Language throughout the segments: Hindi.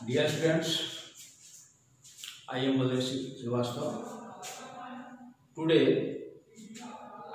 Dear students, I am Baldev Srivastava. Today,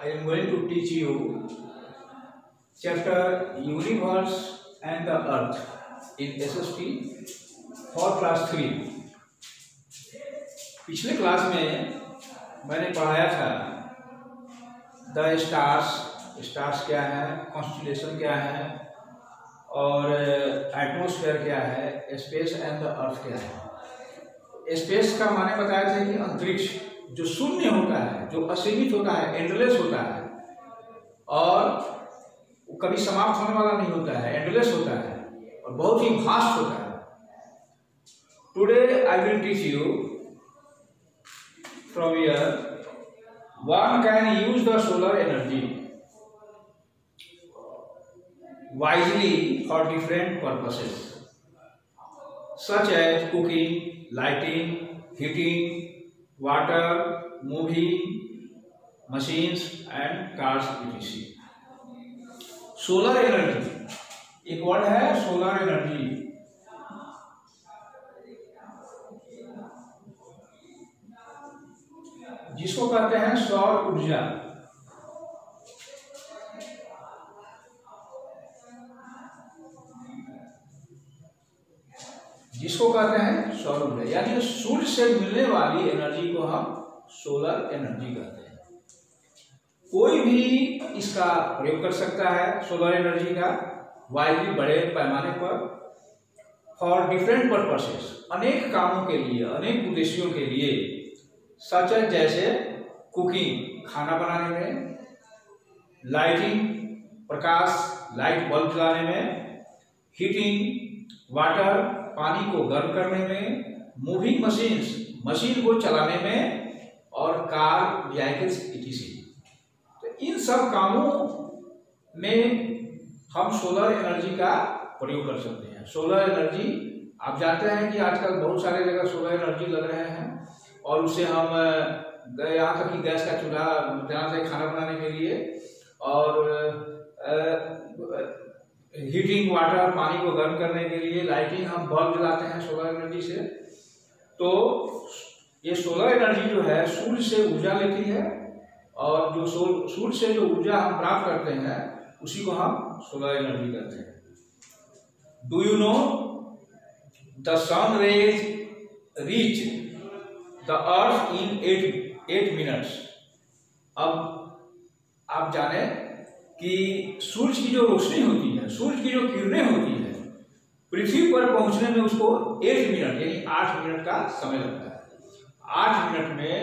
I am going to teach you chapter Universe and the Earth in SST for class 3. पिछले क्लास में मैंने पढ़ाया था द स्टार्स क्या है, कॉन्स्टिलेशन क्या है और एटमॉस्फेयर क्या है, स्पेस एंड द अर्थ क्या है। स्पेस का माने बताया था कि अंतरिक्ष जो शून्य होता है, जो असीमित होता है, एंडलेस होता है और कभी समाप्त होने वाला नहीं होता है, एंडलेस होता है और बहुत ही वास्ट होता है। Today I will teach you from here one can use the solar energy wisely for different purposes such as cooking, lighting, heating, water, moving machines and cars etc. Solar energy एक वर्ड है, सोलर एनर्जी। जिसको कहते हैं सौर ऊर्जा। जिसको कहते हैं सौर ऊर्जा, यानी सूर्य से मिलने वाली एनर्जी को हम सोलर एनर्जी कहते हैं। कोई भी इसका प्रयोग कर सकता है सोलर एनर्जी का वाइडली, बड़े पैमाने पर, फॉर डिफरेंट पर्पसेस, अनेक कामों के लिए, अनेक उद्देश्यों के लिए, सच जैसे कुकिंग, खाना बनाने में, लाइटिंग, प्रकाश, लाइट बल्ब जलाने में, हीटिंग, वाटर, पानी को गर्म करने में, मूविंग मशीन्स, मशीन को चलाने में और कार, व्हीकल्स etc। तो इन सब कामों में हम सोलर एनर्जी का प्रयोग कर सकते हैं। सोलर एनर्जी आप जानते हैं कि आजकल बहुत सारे जगह सोलर एनर्जी लग रहे हैं और उससे हम यहाँ तक कि गैस का चूल्हा जहाँ से खाना बनाने के लिए और हीटिंग, वाटर, पानी को गर्म करने के लिए, लाइटिंग, हम बल्ब जलाते हैं सोलर एनर्जी से। तो ये सोलर एनर्जी जो है सूर्य से ऊर्जा लेती है और जो सूर्य से जो ऊर्जा हम प्राप्त करते हैं उसी को हम सोलर एनर्जी कहते हैं। Do you know the sun rays reach the earth in 8 minutes. अब आप जाने कि सूर्य की जो रोशनी होती है, सूर्य की जो किरणें होती है, पृथ्वी पर पहुंचने में उसको 8 मिनट यानी 8 मिनट का समय लगता है। 8 मिनट में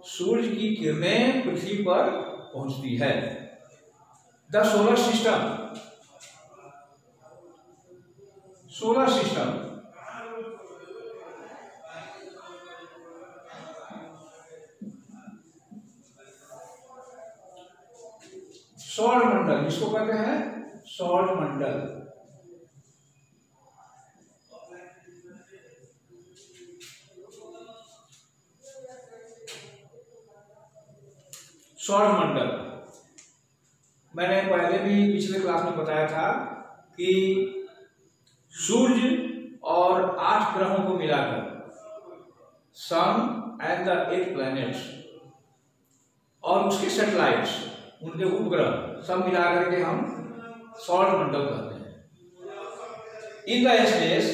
सूर्य की किरणें पृथ्वी पर पहुंचती है। The solar system, solar system सौर मंडल, जिसको कहते हैं सौर मंडल। सौर मंडल मैंने पहले भी पिछले क्लास में बताया था कि सूर्य और 8 ग्रहों को मिलाकर सन एंड द 8 प्लैनेट्स और उसके सैटेलाइट्स, उनके उपग्रह सब मिला करके हम सौर मंडल कहते हैं। इन द स्पेस,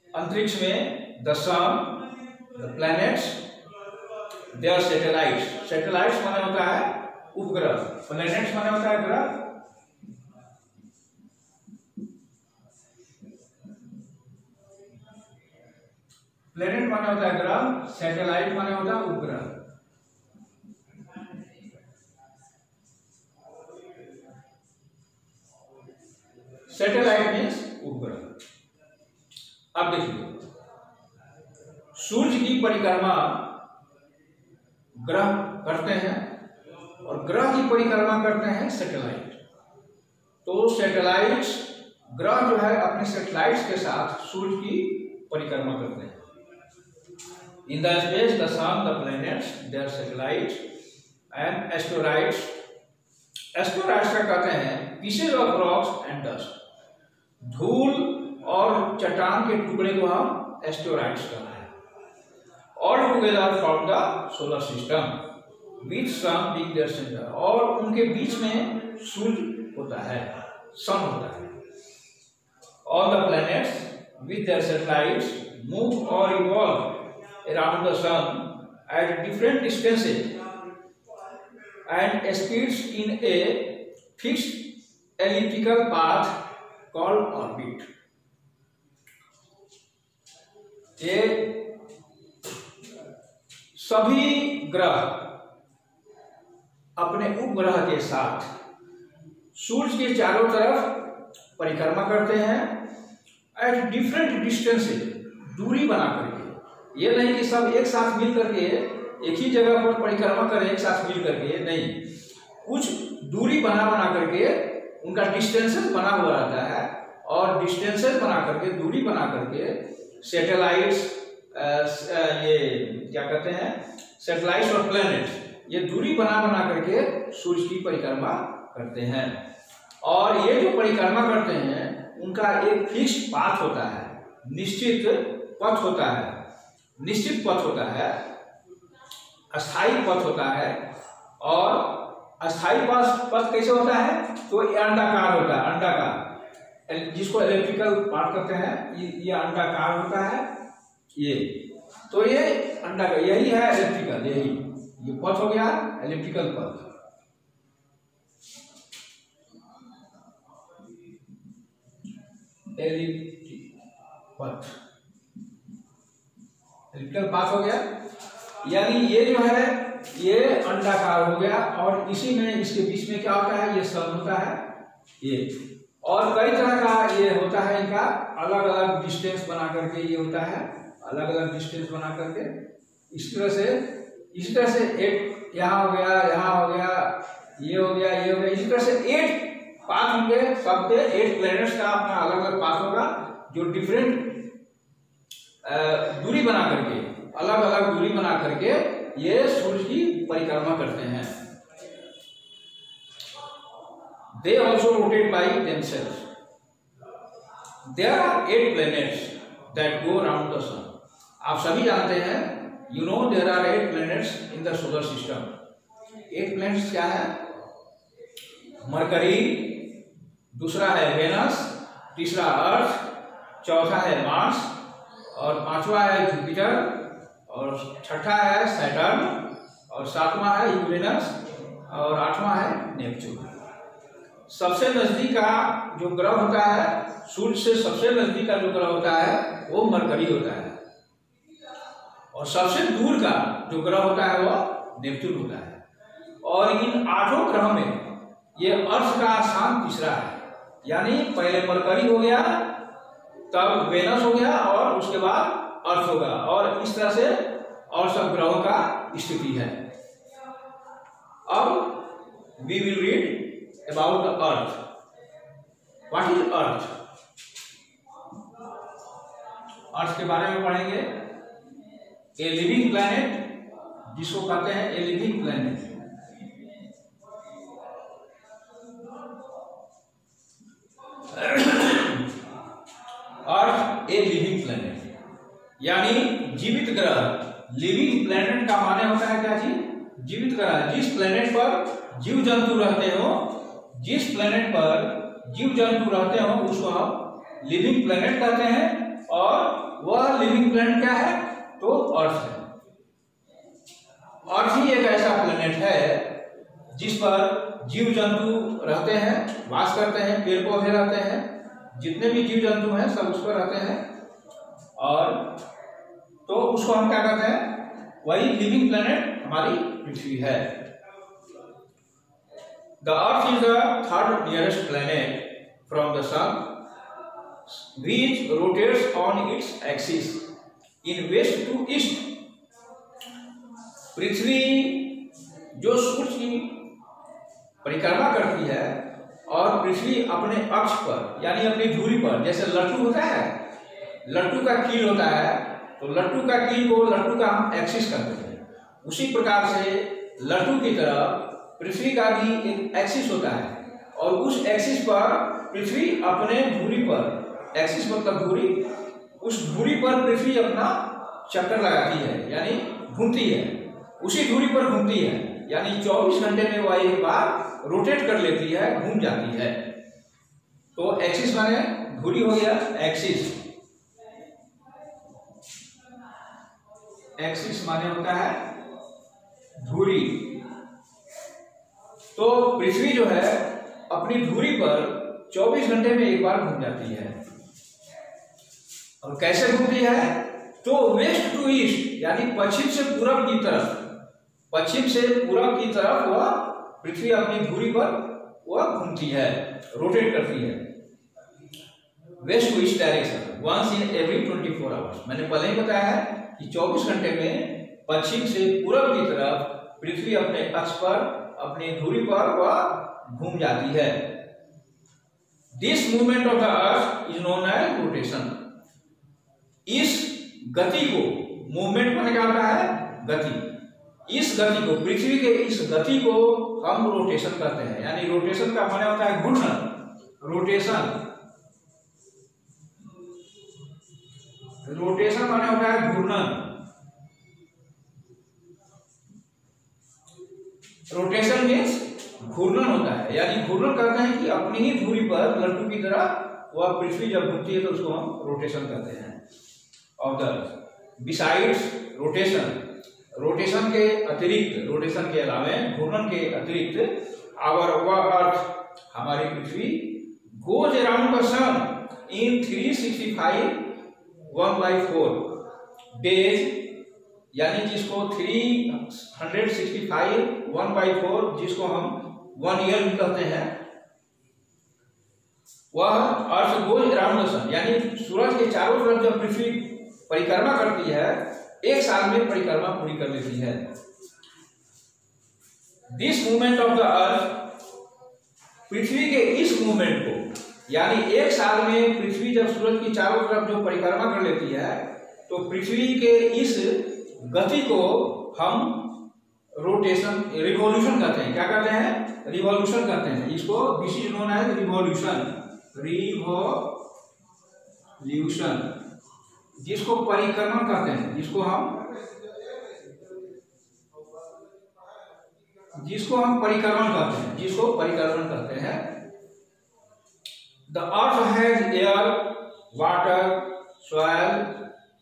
अंतरिक्ष में, the sun, the planets, their satellites. Satellites माने होता है उपग्रह, प्लैनेट्स माने होता है ग्रह। प्लैनेट माने होता है ग्रह, सैटेलाइट माने होता है उपग्रह। सैटेलाइट मीन्स उपग्रह। अब देखिए, सूर्य की परिक्रमा ग्रह करते हैं और ग्रह की परिक्रमा करते हैं सैटेलाइट। तो सैटेलाइट्स, ग्रह जो है अपने सैटेलाइट्स के साथ सूर्य की परिक्रमा करते हैं। In the space, the sun, the planets, their satellites and asteroids. Asteroids का कहते हैं pieces of rocks and dust, धूल और चट्टान के टुकड़े को हम एस्टेरॉइड्स कहते हैं। All together from the solar system with sun being their centre, और उनके बीच में सूर्य होता है, सन होता है। All the planets with their satellites move or revolve around the sun at different distances and speeds in a fixed elliptical path called orbit. ये सभी ग्रह अपने उपग्रह के साथ सूर्य के चारों तरफ परिक्रमा करते हैं एट डिफरेंट डिस्टेंसेज, दूरी बना करके। ये नहीं कि सब एक साथ मिल करके एक ही जगह पर परिक्रमा करें एक साथ मिल करके, नहीं, कुछ दूरी बना करके उनका डिस्टेंसेस बना हुआ रहता है, और डिस्टेंसेस बना करके, दूरी बना करके सैटेलाइट्स, ये क्या कहते हैं, सैटेलाइट्स और प्लैनेट्स, ये दूरी बना करके सूर्य की परिक्रमा करते हैं। और ये जो परिक्रमा करते हैं उनका एक फिक्स पाथ होता है, निश्चित पथ होता है, निश्चित पथ होता है, अस्थायी पथ होता है। और अस्थायी पथ कैसे होता है, तो ये अंडाकार होता है, अंडाकार, जिसको इलेक्ट्रिकल पार्ट कहते हैं, ये अंडाकार होता है ये, तो ये अंडाकार, यही है इलेक्ट्रिकल, यही ये पथ हो गया इलेक्ट्रिकल पथ। इलेक्ट्रिकल पाथ हो गया, यानी ये जो है ये अंडाकार हो गया, और इसी में इसके बीच में क्या होता है, ये सन होता है ये, और कई तरह का ये होता है, इनका अलग अलग डिस्टेंस बना करके ये होता है, अलग अलग डिस्टेंस बना करके इस तरह से एक यहाँ हो गया, यहाँ हो गया, ये हो गया, ये हो गया, इसी तरह से 8 पाथ होंगे, सबके 8 प्लैनेट्स का अपना अलग अलग पाथ होगा, जो डिफरेंट दूरी बना करके, अलग अलग दूरी बना करके ये सूर्य की परिक्रमा करते हैं। They also rotate by themselves. There are 8 planets that go around the sun. आप सभी जानते हैं, you know there are 8 planets in the solar system. 8 planets क्या है, मरकरी, दूसरा है वेनस, तीसरा अर्थ, चौथा है मार्स, और पांचवा है जुपिटर, और छठा है सैटर्न, और सातवां है यूरेनस, और आठवां है नेपच्यून। सबसे नजदीक का जो ग्रह होता है सूर्य से, सबसे नजदीक का जो ग्रह होता है वो मरकरी होता है, और सबसे दूर का जो ग्रह होता है वो नेपच्यून होता है। और इन 8 ग्रह में ये अर्थ का स्थान तीसरा है, यानी पहले मरकरी हो गया, तब वेनस हो गया, और उसके बाद अर्थ होगा, और इस तरह से और सब ग्रहों का स्थिति है। अब we will read about the earth. What is earth? Earth के बारे में पढ़ेंगे। ए लिविंग प्लैनेट, जिसको कहते हैं a living planet. Earth a living planet, यानी जीवित ग्रह। लिविंग प्लैनेट का माने होता है क्या जी? जीवित ग्रह। जिस प्लैनेट पर जीव जंतु रहते हो, जिस प्लैनेट पर जीव जंतु रहते हो उसको हम लिविंग प्लैनेट कहते हैं। और वह लिविंग प्लैनेट क्या है? तो अर्थ है। अर्थ ही एक ऐसा प्लैनेट है जिस पर जीव जंतु रहते हैं, वास करते हैं, पेड़ पौधे रहते हैं, जितने भी जीव जंतु हैं सब उस पर रहते हैं। और तो उसको हम क्या कहते हैं? वही लिविंग प्लैनेट हमारी पृथ्वी है। The earth is the third nearest planet from the sun, which rotates on its axis in west to east. पृथ्वी जो सूर्य की परिक्रमा करती है, और पृथ्वी अपने अक्ष पर यानी अपनी धुरी पर, जैसे लट्टू होता है, लट्टू का कील होता है, तो लट्टू का कील को, लट्टू का हम एक्सिस कहते हैं। उसी प्रकार से लट्टू की तरह पृथ्वी का भी एक एक्सिस होता है, और उस एक्सिस पर पृथ्वी अपने धुरी पर एक्सिस मतलब धुरी, उस धुरी पर पृथ्वी अपना चक्कर लगाती है यानी घूमती है, उसी धुरी पर घूमती है, यानी 24 घंटे में वह एक बार रोटेट कर लेती है, घूम जाती है। तो एक्सिस माने धुरी हो गया एक्सिस, एक्सिस माने होता है धुरी। तो पृथ्वी जो है अपनी धुरी पर 24 घंटे में एक बार घूम जाती है। और कैसे घूमती है? तो वेस्ट टू ईस्ट यानी पश्चिम से पूरब की तरफ, पश्चिम से पूरब की तरफ वह पृथ्वी अपनी धुरी पर वह घूमती है, रोटेट करती है। West to east direction once in every 24 hours. मैंने पहले ही बताया है कि 24 घंटे में पश्चिम से पूरब की तरफ पृथ्वी अपने अक्ष पर, अपनी धुरी पर वह घूम जाती है। This movement of the earth is known as rotation. इस गति को, मूवमेंट माने क्या होता है? गति। इस गति को, पृथ्वी के इस गति को हम रोटेशन कहते हैं, यानी रोटेशन का माने होता है घूर्णन। रोटेशन, रोटेशन माने होता है घूर्णन। रोटेशन मीन्स घूर्णन होता है, यानी घूर्णन करते हैं कि अपनी ही धुरी पर लट्टू की तरह वह पृथ्वी जब घूमती है तो उसको हम रोटेशन कहते हैं of the earth. Besides rotation, rotation के अतिरिक्त, रोटेशन के अलावे, घूर्णन के अतिरिक्त, आवर वह अर्थ हमारी पृथ्वी goes around the sun in 365 1/4 days, यानी जिसको 365 1/4 जिसको हम 1 ईयर भी कहते हैं, वह अर्थ गोज अराउंड द सन, यानी सूरज के चारों तरफ जब पृथ्वी परिक्रमा करती है, एक साल में परिक्रमा पूरी कर लेती है। This movement of the earth, पृथ्वी के इस मूवमेंट को, यानी एक साल में पृथ्वी जब सूरज की चारों तरफ जो परिक्रमा कर लेती है, तो पृथ्वी के इस गति को हम रोटेशन, रिवॉल्यूशन कहते हैं। क्या कहते हैं? रिवॉल्यूशन कहते हैं। इसको this is known as revolution. Revolution जिसको परिक्रमण कहते हैं, जिसको हम परिक्रमण कहते हैं, जिसको परिक्रमण कहते हैं। The earth has air, water, soil,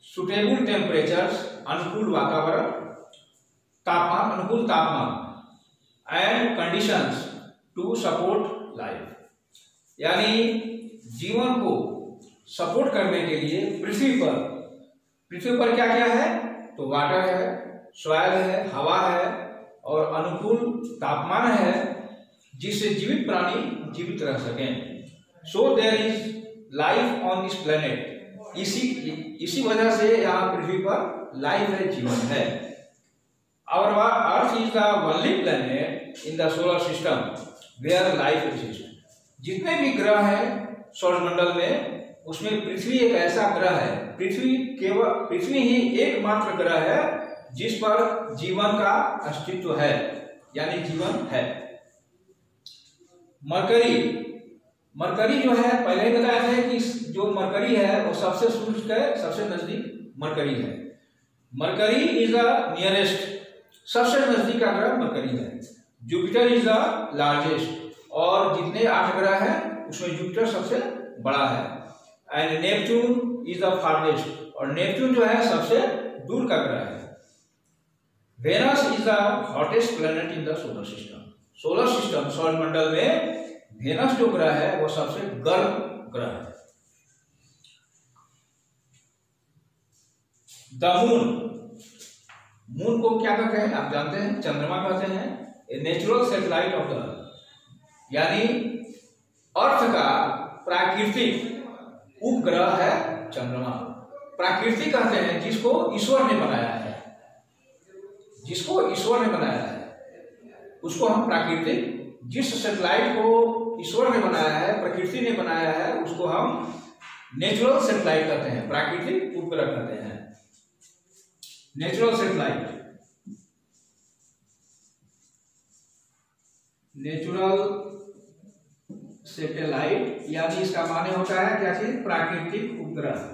suitable temperatures, अनुकूल वातावरण, तापमान, अनुकूल तापमान, and conditions to support life, यानी जीवन को सपोर्ट करने के लिए पृथ्वी पर क्या क्या है? तो वाटर है, सॉइल है, हवा है और अनुकूल तापमान है, जिससे जीवित प्राणी जीवित रह सकें। So there is life on this planet. इसी वजह से यहाँ पृथ्वी पर लाइफ है, जीवन है। Our Earth is the only planet in the solar system where life exists. जितने भी ग्रह हैं सौरमंडल में, उसमें पृथ्वी एक ऐसा ग्रह है, पृथ्वी ही एकमात्र ग्रह है जिस पर जीवन का अस्तित्व है, यानी जीवन है। मरकरी जो है, पहले ही बताया था कि जो मरकरी है वो सबसे सूर्य के सबसे नजदीक मरकरी है। मरकरी इज द नियरेस्ट, सबसे नजदीक का ग्रह मरकरी है। जुपिटर इज द लार्जेस्ट, और जितने 8 ग्रह हैं उसमें जुपिटर सबसे बड़ा है। And Neptune is the farthest, और नेपच्यून जो है सबसे दूर का ग्रह है। Venus is the hottest planet in the solar system, सौरमंडल में वेनस जो ग्रह है वो सबसे गर्म ग्रह है। द मून को क्या कहते हैं? आप जानते हैं, चंद्रमा कहते हैं। A natural satellite of the अर्थ, यानी अर्थ का प्राकृतिक उपग्रह है चंद्रमा। प्राकृतिक कहते हैं जिसको ईश्वर ने बनाया है, उसको हम प्राकृतिक, जिस सैटेलाइट को ईश्वर ने बनाया है, प्रकृति ने बनाया है, उसको हम नेचुरल सैटेलाइट कहते हैं, प्राकृतिक उपग्रह कहते हैं। नेचुरल सैटेलाइट, नेचुरल सैटेलाइट, यानी इसका माने होता है क्या चीज, प्राकृतिक उपग्रह।